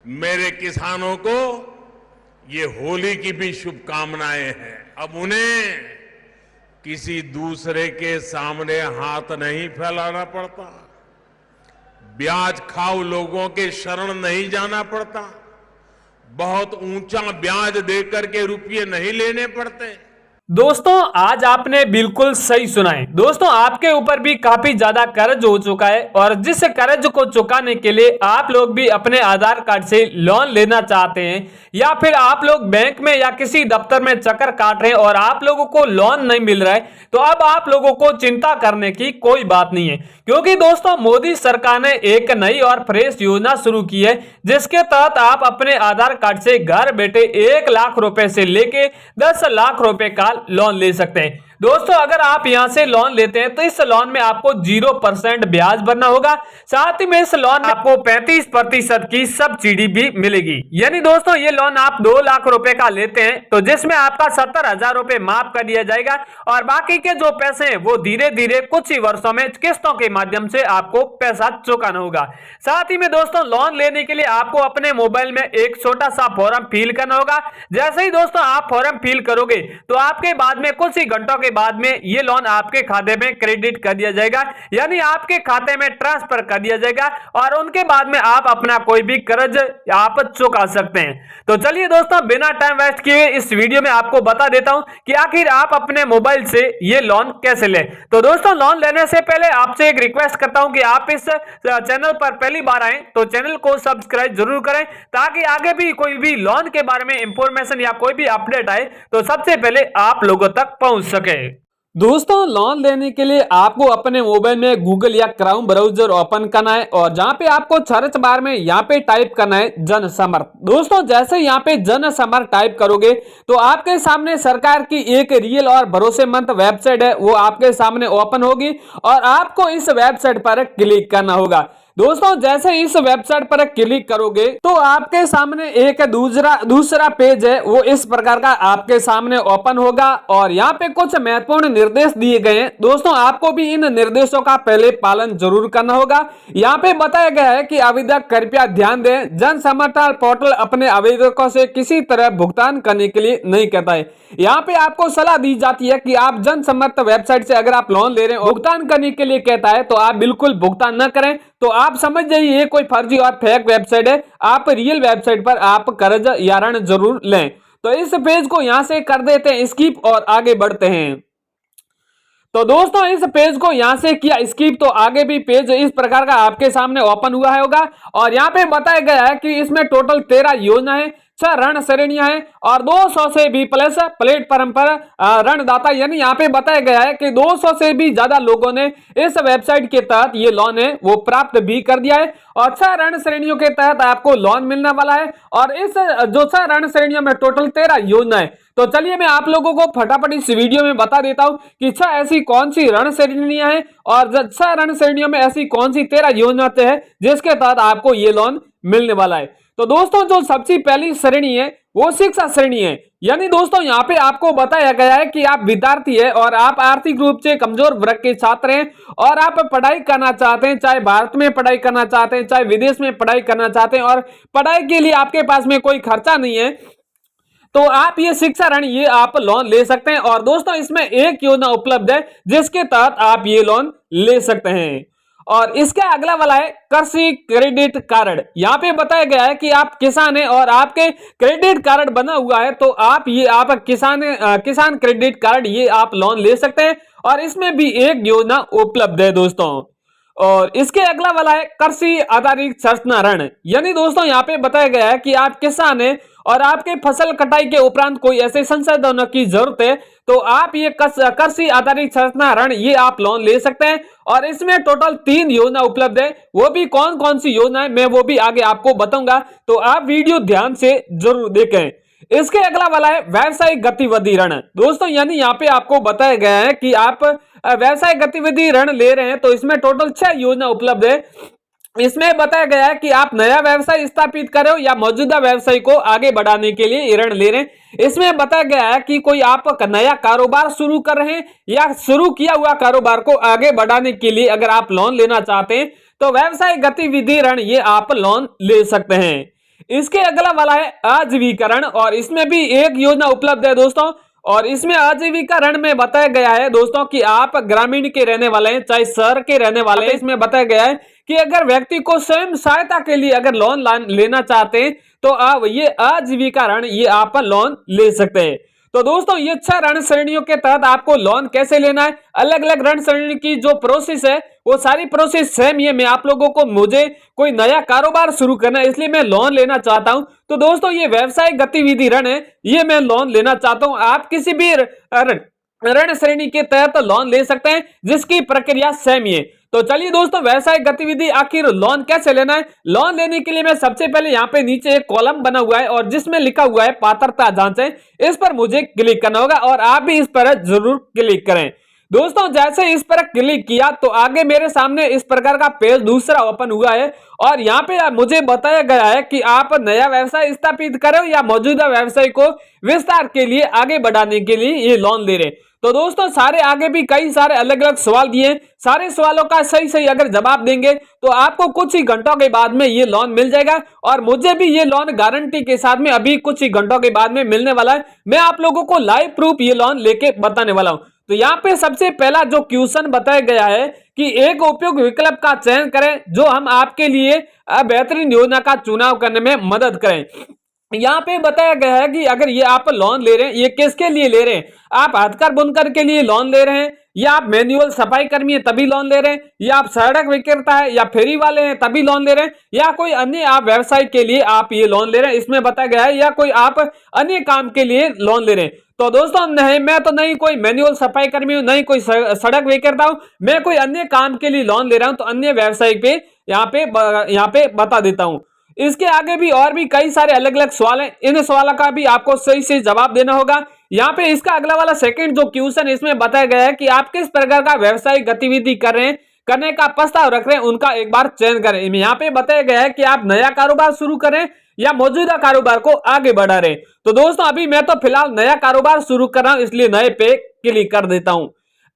मेरे किसानों को ये होली की भी शुभकामनाएं हैं। अब उन्हें किसी दूसरे के सामने हाथ नहीं फैलाना पड़ता, ब्याज खाऊ लोगों के शरण नहीं जाना पड़ता, बहुत ऊंचा ब्याज देकर के रुपये नहीं लेने पड़ते। दोस्तों आज आपने बिल्कुल सही सुना है। दोस्तों आपके ऊपर भी काफी ज्यादा कर्ज हो चुका है और जिस कर्ज को चुकाने के लिए आप लोग भी अपने आधार कार्ड से लोन लेना चाहते हैं या फिर आप लोग बैंक में या किसी दफ्तर में चक्कर काट रहे हैं और आप लोगों को लोन नहीं मिल रहा है, तो अब आप लोगों को चिंता करने की कोई बात नहीं है, क्योंकि दोस्तों मोदी सरकार ने एक नई और फ्रेश योजना शुरू की है जिसके तहत आप अपने आधार कार्ड से घर बैठे 1 लाख रुपए से लेके 10 लाख रुपए का लोन ले सकते हैं। दोस्तों अगर आप यहां से लोन लेते हैं तो इस लोन में आपको 0% ब्याज भरना होगा, साथ ही में इस लोन में आपको 35% की सब्सिडी भी मिलेगी। यानी दोस्तों ये लोन आप 2 लाख रुपए का लेते हैं तो जिसमें आपका 70,000 रुपए माफ कर दिया जाएगा और बाकी के जो पैसे हैं वो धीरे धीरे कुछ ही वर्षों में किस्तों के माध्यम से आपको पैसा चुकाना होगा। साथ ही में दोस्तों लोन लेने के लिए आपको अपने मोबाइल में एक छोटा सा फॉर्म फिल करना होगा। जैसे ही दोस्तों आप फॉर्म फिल करोगे तो आपके बाद में कुछ ही घंटों के बाद में ये लोन आपके खाते में क्रेडिट कर दिया जाएगा, यानी आपके खाते में ट्रांसफर कर दिया जाएगा और उनके बाद में आप अपना कोई भी कर्ज आप चुका सकते हैं। तो चलिए दोस्तों बिना टाइम वेस्ट किए इस वीडियो में आपको बता देता हूं कि आखिर आप अपने मोबाइल से ये लोन कैसे लें। तो दोस्तों लोन लेने से पहले आपसे एक रिक्वेस्ट करता हूं कि आप इस चैनल पर पहली बार आए तो चैनल को सब्सक्राइब जरूर करें ताकि आगे भी कोई भी लोन के बारे में इंफॉर्मेशन या कोई भी अपडेट आए तो सबसे पहले आप लोगों तक पहुंच सके। दोस्तों लोन लेने के लिए आपको अपने मोबाइल में गूगल या क्राउन ब्राउजर ओपन करना है और जहां पे आपको सर्च बार में यहां पे टाइप करना है जन समर्थ। दोस्तों जैसे यहां पे जन समर्थ टाइप करोगे तो आपके सामने सरकार की एक रियल और भरोसेमंद वेबसाइट है वो आपके सामने ओपन होगी और आपको इस वेबसाइट पर क्लिक करना होगा। दोस्तों जैसे इस वेबसाइट पर क्लिक करोगे तो आपके सामने एक दूसरा पेज है वो इस प्रकार का आपके सामने ओपन होगा और यहाँ पे कुछ महत्वपूर्ण निर्देश दिए गए हैं। दोस्तों आपको भी इन निर्देशों का पहले पालन जरूर करना होगा। यहाँ पे बताया गया है कि आवेदक कृपया ध्यान दें, जन समर्थन पोर्टल अपने आवेदकों से किसी तरह भुगतान करने के लिए नहीं कहता है। यहाँ पे आपको सलाह दी जाती है कि आप जन समर्थ वेबसाइट से अगर आप लोन ले रहे हैं भुगतान करने के लिए कहता है तो आप बिल्कुल भुगतान न करें। तो आप समझ जाइए ये कोई फर्जी और फेक वेबसाइट है, आप रियल वेबसाइट पर आप कर्ज या ऋण जरूर लें। तो इस पेज को यहां से कर देते हैं स्किप और आगे बढ़ते हैं। तो दोस्तों इस पेज को यहां से किया स्किप तो आगे भी पेज इस प्रकार का आपके सामने ओपन हुआ होगा और यहां पे बताया गया है कि इसमें टोटल 13 योजना है, 6 ऋण श्रेणियां हैं और 200 से भी प्लस प्लेटफॉर्म पर ऋणदाता, यानी यहाँ पे बताया गया है कि 200 से भी ज्यादा लोगों ने इस वेबसाइट के तहत ये लोन है वो प्राप्त भी कर दिया है और 6 ऋण श्रेणियों के तहत आपको लोन मिलने वाला है और इस जो 6 ऋण श्रेणियों में टोटल 13 योजना है। तो चलिए मैं आप लोगों को फटाफट इस वीडियो में बता देता हूं कि 6 ऐसी कौन सी ऋण श्रेणियां हैं और 6 ऋण श्रेणियों में ऐसी कौन सी 13 योजना है जिसके तहत आपको ये लोन मिलने वाला है। तो दोस्तों जो सबसे पहली श्रेणी है वो शिक्षा श्रेणी है, यानी दोस्तों यहाँ पे आपको बताया गया है कि आप विद्यार्थी है और आप आर्थिक रूप से कमजोर वर्ग के छात्र हैं और आप पढ़ाई करना चाहते हैं, चाहे भारत में पढ़ाई करना चाहते हैं चाहे विदेश में पढ़ाई करना चाहते हैं और पढ़ाई के लिए आपके पास में कोई खर्चा नहीं है तो आप ये शिक्षा ऋण ये आप लोन ले सकते हैं। और दोस्तों इसमें एक योजना उपलब्ध है जिसके तहत आप ये लोन ले सकते हैं और इसका अगला वाला है कृषि क्रेडिट कार्ड। यहाँ पे बताया गया है कि आप किसान हैं और आपके क्रेडिट कार्ड बना हुआ है तो आप किसान क्रेडिट कार्ड ये आप लोन ले सकते हैं और इसमें भी एक योजना उपलब्ध है दोस्तों। और इसके अगला वाला है कृषि आधारित संरचना ऋण, यानी दोस्तों यहाँ पे बताया गया है कि आप किसान हैं और आपके फसल कटाई के उपरांत कोई ऐसे संसाधनों की जरूरत है तो आप ये कृषि आधारित संरचना ऋण ये आप लोन ले सकते हैं और इसमें टोटल 3 योजना उपलब्ध है। वो भी कौन कौन सी योजना है मैं वो भी आगे आपको बताऊंगा, तो आप वीडियो ध्यान से जरूर देखें। इसके अगला वाला है व्यावसायिक गतिविधि ऋण। दोस्तों यानी यहाँ पे आपको बताया गया है कि आप व्यावसायिक गतिविधि ऋण ले रहे हैं तो इसमें टोटल 6 योजना उपलब्ध है। इसमें बताया गया है कि आप नया व्यवसाय स्थापित कर रहे हो या मौजूदा व्यवसाय को आगे बढ़ाने के लिए ऋण ले रहे हैं। इसमें बताया गया है कि कोई आप नया कारोबार शुरू कर रहे हैं या शुरू किया हुआ कारोबार को आगे बढ़ाने के लिए अगर आप लोन लेना चाहते हैं तो व्यवसाय गतिविधि ऋण ये आप लोन ले सकते हैं। इसके अगला वाला है आजीविकरण, और इसमें भी एक योजना उपलब्ध है दोस्तों। और इसमें आजीविकरण में बताया गया है दोस्तों कि आप ग्रामीण के रहने वाले हैं चाहे शहर के रहने वाले हैं, इसमें बताया गया है कि अगर व्यक्ति को स्वयं सहायता के लिए अगर लोन लेना चाहते हैं तो आप ये आजीविकरण ये आप लोन ले सकते हैं। तो दोस्तों ये 6 ऋण श्रेणियों के तहत आपको लोन कैसे लेना है, अलग अलग ऋण श्रेणी की जो प्रोसेस है वो सारी प्रोसेस सेम ये मैं आप लोगों को, मुझे कोई नया कारोबार शुरू करना है इसलिए मैं लोन लेना चाहता हूं। तो दोस्तों ये व्यवसायिक गतिविधि ऋण है, ये मैं लोन लेना चाहता हूं। आप किसी भी ऋण श्रेणी के तहत लोन ले सकते हैं जिसकी प्रक्रिया सेम ही है। तो चलिए दोस्तों व्यवसायिक गतिविधि आखिर लोन कैसे लेना है। लोन लेने के लिए मैं सबसे पहले यहाँ पे नीचे एक कॉलम बना हुआ है और जिसमें लिखा हुआ है पात्रता जांचें, इस पर मुझे क्लिक करना होगा और आप भी इस पर जरूर क्लिक करें। दोस्तों जैसे इस पर क्लिक किया तो आगे मेरे सामने इस प्रकार का पेज दूसरा ओपन हुआ है और यहाँ पे मुझे बताया गया है कि आप नया व्यवसाय स्थापित करें या मौजूदा व्यवसाय को विस्तार के लिए आगे बढ़ाने के लिए ये लोन ले रहे। तो दोस्तों सारे आगे भी कई सारे अलग अलग सवाल दिए, सारे सवालों का सही सही अगर जवाब देंगे तो आपको कुछ ही घंटों के बाद में ये लोन मिल जाएगा और मुझे भी ये लोन गारंटी के साथ में अभी कुछ ही घंटों के बाद में मिलने वाला है। मैं आप लोगों को लाइव प्रूफ ये लोन लेके बताने वाला हूं। तो यहाँ पे सबसे पहला जो क्वेश्चन बताया गया है कि एक उपयुक्त विकल्प का चयन करें जो हम आपके लिए बेहतरीन योजना का चुनाव करने में मदद करें। यहाँ पे बताया गया है कि अगर ये आप लोन ले रहे हैं ये किसके लिए ले रहे हैं, आप हथकर बुनकर के लिए लोन ले रहे हैं या आप मैनुअल सफाई कर्मी है तभी लोन ले रहे हैं या आप सड़क विक्रेता है या फेरी वाले हैं तभी लोन ले रहे हैं या कोई अन्य आप व्यवसाय के लिए आप ये लोन ले रहे हैं, इसमें बताया गया है, या कोई आप अन्य काम के लिए लोन ले रहे हैं। तो दोस्तों नहीं, मैं तो नहीं कोई मैनुअल सफाई कर्मी हूं, नहीं कोई सड़क विक्रेता हूं, मैं कोई अन्य काम के लिए लोन ले रहा हूं। तो अन्य व्यवसाय पे यहाँ पे बता देता हूं। इसके आगे भी और भी कई सारे अलग अलग सवाल हैं, इन सवालों का भी आपको सही से जवाब देना होगा। यहाँ पे इसका अगला वाला सेकंड जो क्वेश्चन इसमें बताया गया है कि आप किस प्रकार का व्यवसायिक गतिविधि कर रहे हैं, करने का प्रस्ताव रख रहे हैं, उनका एक बार चयन करें। यहाँ पे बताया गया है कि आप नया कारोबार शुरू करें या मौजूदा कारोबार को आगे बढ़ा रहे। तो दोस्तों अभी मैं तो फिलहाल नया कारोबार शुरू कर रहा हूं इसलिए नए पे क्लिक कर देता हूं।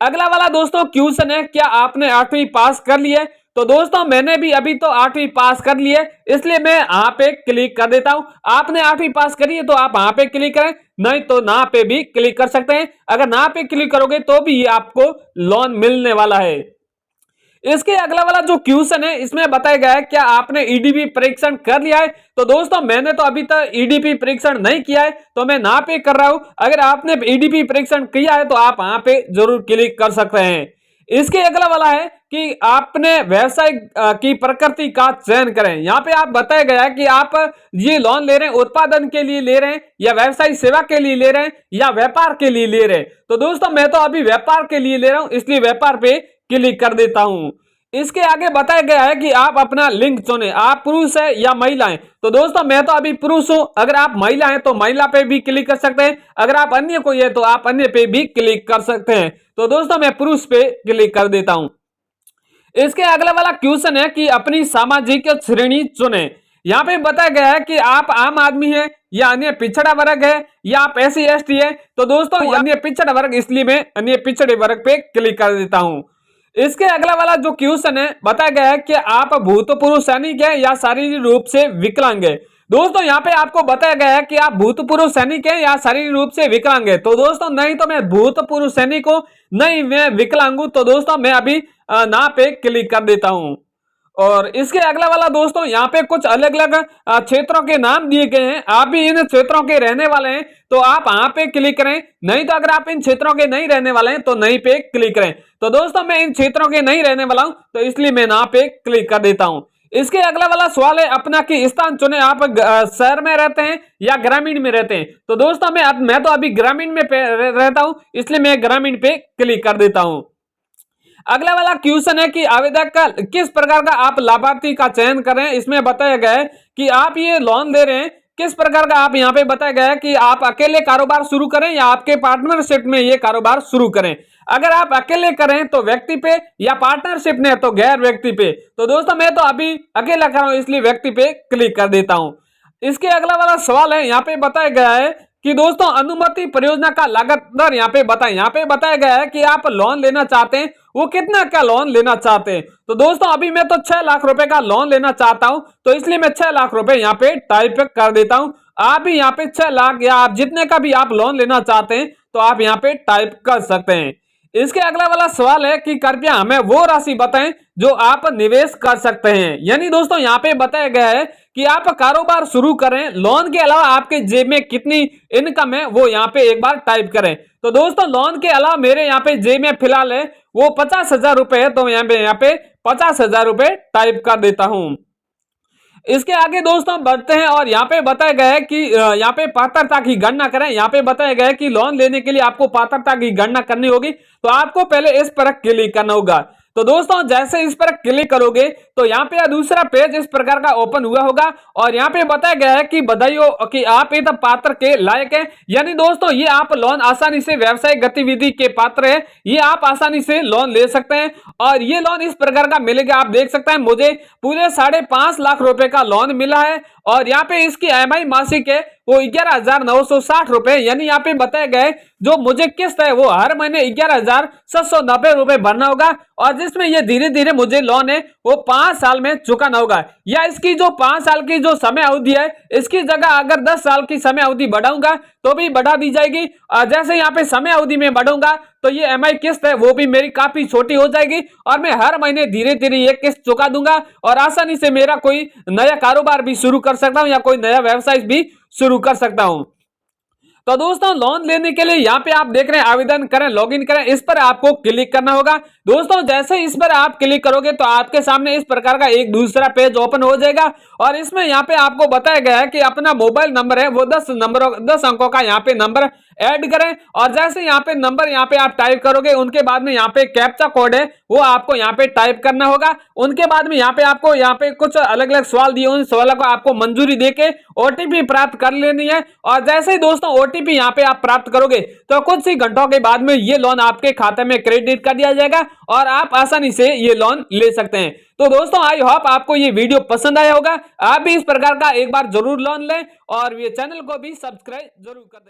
अगला वाला दोस्तों क्वेश्चन है क्या आपने 8वीं पास कर ली है। तो दोस्तों मैंने भी अभी तो 8वीं पास कर ली है इसलिए मैं यहाँ पे क्लिक कर देता हूं। आपने 8वीं पास करी है तो आप यहाँ पे क्लिक करें, नहीं तो ना पे भी क्लिक कर सकते हैं। अगर ना पे क्लिक करोगे तो भी ये आपको लोन मिलने वाला है। इसके अगला वाला जो क्वेश्चन है इसमें बताया गया है क्या आपने ईडीपी परीक्षण कर लिया है। तो दोस्तों मैंने तो अभी तक ईडीपी परीक्षण नहीं किया है तो मैं ना पे कर रहा हूं। अगर आपने ईडीपी परीक्षण किया है तो आप यहाँ पे जरूर क्लिक कर सकते हैं। इसके अगला वाला है कि आपने व्यवसाय की प्रकृति का चयन करें। यहाँ पे आप बताया गया है कि आप ये लोन ले रहे हैं उत्पादन के लिए ले रहे हैं या व्यवसायिक सेवा के लिए ले रहे हैं या व्यापार के लिए ले रहे हैं। तो दोस्तों मैं तो अभी व्यापार के लिए ले रहा हूं इसलिए व्यापार पे क्लिक कर देता हूं। इसके आगे बताया गया है कि आप अपना लिंग चुने, आप पुरुष है या महिला है। तो दोस्तों मैं तो अभी पुरुष हूं, अगर आप महिला हैं तो महिला पे भी क्लिक कर सकते हैं, अगर आप अन्य कोई है तो आप अन्य पे भी क्लिक कर सकते हैं। तो दोस्तों मैं पुरुष पे क्लिक कर देता हूं। इसके अगला वाला क्वेश्चन है कि अपनी सामाजिक श्रेणी चुने। यहाँ पे बताया गया है कि आप आम आदमी है या अन्य पिछड़ा वर्ग है या आप SC ST है। तो दोस्तों अन्य पिछड़ा वर्ग इसलिए मैं अन्य पिछड़े वर्ग पे क्लिक कर देता हूं। इसके अगला वाला जो क्वेश्चन है बताया गया है कि आप भूतपूर्व सैनिक है या शारीरिक रूप से विकलांग है। दोस्तों यहाँ पे आपको बताया गया है कि आप भूतपूर्व सैनिक है या शारीरिक रूप से विकलांग है। तो दोस्तों नहीं तो मैं भूतपूर्व सैनिक हूं, नहीं मैं विकलांग हूं। तो दोस्तों मैं अभी ना पे क्लिक कर देता हूं। और इसके अगला वाला दोस्तों यहाँ पे कुछ अलग अलग क्षेत्रों के नाम दिए गए हैं, आप भी इन क्षेत्रों के रहने वाले हैं तो आप यहाँ पे क्लिक करें, नहीं तो अगर आप इन क्षेत्रों के नहीं रहने वाले हैं तो नहीं पे क्लिक करें। तो दोस्तों मैं इन क्षेत्रों के नहीं रहने वाला हूं तो इसलिए मैं ना पे क्लिक कर देता हूं। इसके अगला वाला सवाल है अपना की स्थान चुने, आप शहर में रहते हैं या ग्रामीण में रहते हैं। तो दोस्तों मैं तो अभी ग्रामीण में रहता हूं इसलिए मैं ग्रामीण पे क्लिक कर देता हूं। अगला वाला क्वेश्चन है कि आवेदक का किस प्रकार का आप लाभार्थी का चयन कर रहे हैं। इसमें बताया गया है कि आप ये लोन दे रहे हैं किस प्रकार का, आप यहाँ पे बताया गया है कि आप अकेले कारोबार शुरू करें या आपके पार्टनरशिप में ये कारोबार शुरू करें। अगर आप अकेले करें तो व्यक्ति पे या पार्टनरशिप में तो गैर व्यक्ति पे। तो दोस्तों मैं तो अभी अकेला कर रहा हूं इसलिए व्यक्ति पे क्लिक कर देता हूं। इसके अगला वाला सवाल है यहाँ पे बताया गया है कि दोस्तों अनुमति परियोजना का लागत दर यहाँ पे बताएं। यहाँ पे बताया गया है कि आप लोन लेना चाहते हैं, वो कितना का लोन लेना चाहते हैं। तो दोस्तों अभी मैं तो 6 लाख रुपए का लोन लेना चाहता हूं, तो इसलिए मैं 6 लाख रुपए यहाँ पे टाइप कर देता हूं। आप भी यहाँ पे 6 लाख या आप जितने का भी आप लोन लेना चाहते हैं तो आप यहाँ पे टाइप कर सकते हैं। इसके अगला वाला सवाल है कि कृपया हमें वो राशि बताएं जो आप निवेश कर सकते हैं। यानी दोस्तों यहाँ पे बताया गया है कि आप कारोबार शुरू करें, लोन के अलावा आपके जेब में कितनी इनकम है वो यहाँ पे एक बार टाइप करें। तो दोस्तों लोन के अलावा मेरे यहाँ पे जेब में फिलहाल है वो 50,000 रुपए है, तो यहाँ पे 50,000 रुपए टाइप कर देता हूं। इसके आगे दोस्तों बढ़ते हैं और यहाँ पे बताया गया है कि यहाँ पे पात्रता की गणना करें। यहाँ पे बताया गया है कि लोन लेने के लिए आपको पात्रता की गणना करनी होगी, तो आपको पहले इस पर क्लिक करना होगा। तो दोस्तों जैसे इस पर क्लिक करोगे तो यहाँ पे दूसरा पेज इस प्रकार का ओपन हुआ होगा और यहाँ पे बताया गया है कि बधाई हो कि आप इस पात्र के लायक हैं। यानी दोस्तों ये आप लोन आसानी से व्यवसायिक गतिविधि के पात्र है, ये आप आसानी से लोन ले सकते हैं और ये लोन इस प्रकार का मिलेगा। आप देख सकते हैं मुझे पूरे 5.5 लाख रुपए का लोन मिला है और यहाँ पे इसकी EMI मासिक है वो 11,960 रुपए। यानी यहाँ पे बताया गया है जो मुझे किस्त है वो हर महीने 11,790 रुपए भरना होगा और जिसमें ये धीरे धीरे मुझे लोन है वो 5 साल में चुकाना होगा। या इसकी जो 5 साल की जो समय अवधि है इसकी जगह अगर 10 साल की समय अवधि बढ़ाऊंगा तो भी बढ़ा दी जाएगी। और जैसे यहाँ पे समय अवधि में बढ़ूंगा तो ये EMI किस्त है वो भी मेरी काफी छोटी हो जाएगी और मैं हर महीने धीरे धीरे ये किस्त चुका दूंगा और आसानी से मेरा कोई नया कारोबार भी शुरू कर सकता हूं या कोई नया व्यवसाय भी शुरू कर सकता हूं। तो दोस्तों लोन लेने के लिए यहाँ पे आप देख रहे हैं आवेदन करें, लॉगिन करें, इस पर आपको क्लिक करना होगा। दोस्तों जैसे इस पर आप क्लिक करोगे तो आपके सामने इस प्रकार का एक दूसरा पेज ओपन हो जाएगा और इसमें यहाँ पे आपको बताया गया है कि अपना मोबाइल नंबर है वो 10 अंकों का यहाँ पे नंबर ऐड करें और जैसे यहाँ पे नंबर यहाँ पे आप टाइप करोगे उनके बाद में यहाँ पे कैप्चा कोड है वो आपको यहाँ पे टाइप करना होगा। उनके बाद में यहाँ पे आपको यहाँ पे कुछ अलग अलग सवाल दिए, उन सवालों को आपको मंजूरी देके OTP प्राप्त कर लेनी है और जैसे ही दोस्तों OTP यहाँ पे आप प्राप्त करोगे तो कुछ ही घंटों के बाद में ये लोन आपके खाते में क्रेडिट कर दिया जाएगा और आप आसानी से ये लोन ले सकते हैं। तो दोस्तों आई होप आपको ये वीडियो पसंद आया होगा, आप भी इस प्रकार का एक बार जरूर लोन लें और ये चैनल को भी सब्सक्राइब जरूर कर दें।